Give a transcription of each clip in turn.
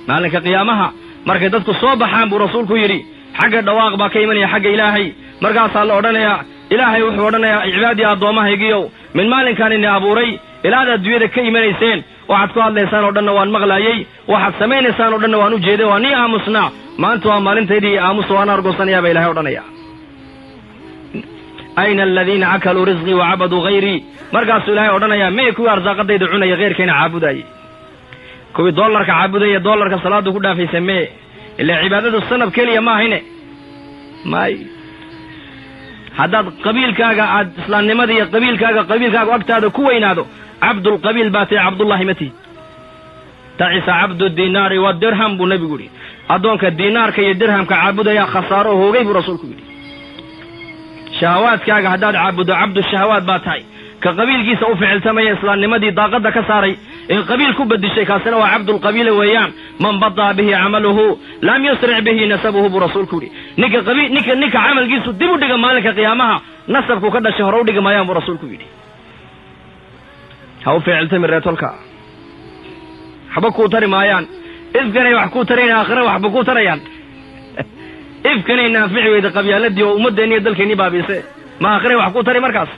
maalinka qiyaamaha markay dadku soo baxaan buu rasuulku yidhi xagga dhawaaq baa ka imanaya xagga ilaahay markaasaa la odhanayaa ilaahay wuxuu odhanayaa cibaadii addoommahaygiyow min maalinkaan ini abuuray ilaad adduunyada ka imanayseen waxaad ku hadlaysaan oo dhanna waan maqlaayey waxaad samaynaysaan oo dhanna waan u jeeday waa nii aamusnaa maanta waa maalintaydii aamusa waan argoosanayaa baa ilahay odhanaya ayna aladiina akaluu risqii wacabaduu hayrii markaasuu ilaahay odhanayaa miyay kuwii arsaaqadayda cunaya keyrkayna caabudaayey kuwii dollarka caabudaya dollarka salaadu ku dhaafaysa mee ilaa cibaadadu sanab keliya ma ahine may haddaad qabiilkaaga aad islaamnimada iyo qabiilkaaga agtaada ku weynaado cabdulqabiil baa tahay cabdullahi mati tacisa cabdu dinaari wadirham buu nebigu yidhi addoonka dinaarka iyo dirhamka caabudaya khasaaro hoogay buu rasuulku yidhi shahawaadkaaga haddaad caabuddo cabdu shahawaad baa tahay ka qabiilkiisa u ficiltamaya islaamnimadii daaqadda ka saaray ee qabiil ku bedishay kaasina waa cabdulqabiila weeyaan man badaa bihi camaluhu lam yusric bihi nasabuhu buu rasuulku yidhi ninka camalkiisu dib u dhiga maalinka qiyaamaha nasabku ka dhashay hore u dhigi maayaan buu rasuulku yidhi ha u ficiltami reetolka waxba kuu tari maayaan ifkanay wax kuu tarayn aakhira waxba kuu tarayaan ifkanay naafici weyda qabyaaladii oo ummaddeenni iyo dalkeennii baabiise ma aakhiray wax kuu tari markaas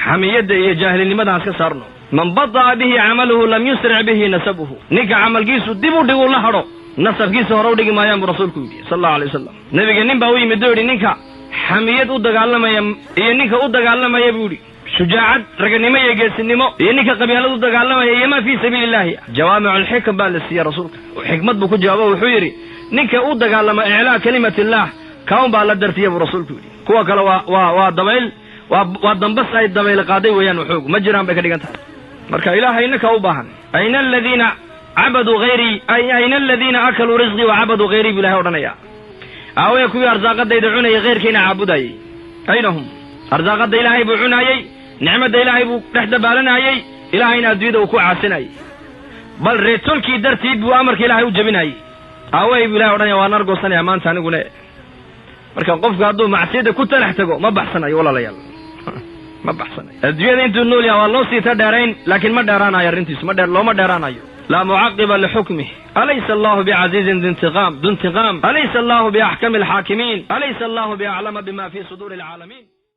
xamiyadda iyo jaahilinimadaan iska saarno man bada'a bihi camaluhu lam yusric bihi nasabuhu ninka camalkiisu dib u dhig u la hadho nasabkiisa hore u dhigi maayaan buu rasuulku yidhi sal allahu alay wasalam nebiga nin baa u yimid oo yidhi ninka xamiyad u dagaalamaya iyo ninka u dagaalamaya buu yidhi shujaacad raganimo iyo geesinimo iyo ninka qabyaalad u dagaalamaya iyo maa fii sabiili illaahi jawaamicu alxikam baa la siiyey rasuulka xikmad buu ku jawaabo wuxuu yidhi ninka u dagaalama iclaa kalimatillaah kaun baa la dartiya buu rasuulku yidhi kuwa kale waa dabayl waa dambas ay dabayl qaaday weeyaan xoog ma jiraan bay ka dhigan tahay marka ilaahay innaka u baahan ayna aladiina cabaduu hayrii ayna aladiina akaluu risqii wacabaduu hayrii buu ilahay odhanaya aawaya kuwii arsaaqadayda cunayay keyrkayna caabudayey aynahum arsaaqadda ilaahay buu cunaayey nicmadda ilaahay buu dhex dabaalanayey ilaahayna adduunyada uu ku caasinayey bal reetolkii dartiid buu amarka ilaahay u jebinayey aaway buu ilahay odhanaya waan argoosanaya maanta anigune marka qofku hadduu macsiyadda ku talax tago ma baxsanayo walaalayaal ma baxsanayo adduunyada intuu nool yaha waa loo siita dheerayn laakiin ma dheeraanayo arrintiisu looma dheeraanayo laa mucaqiba lixukmih alaysa allahu bicasiizin dintiqaam alaysa allahu biaxkami alxaakimiin alaysa allahu biaclama bima fii suduuri alcaalamiin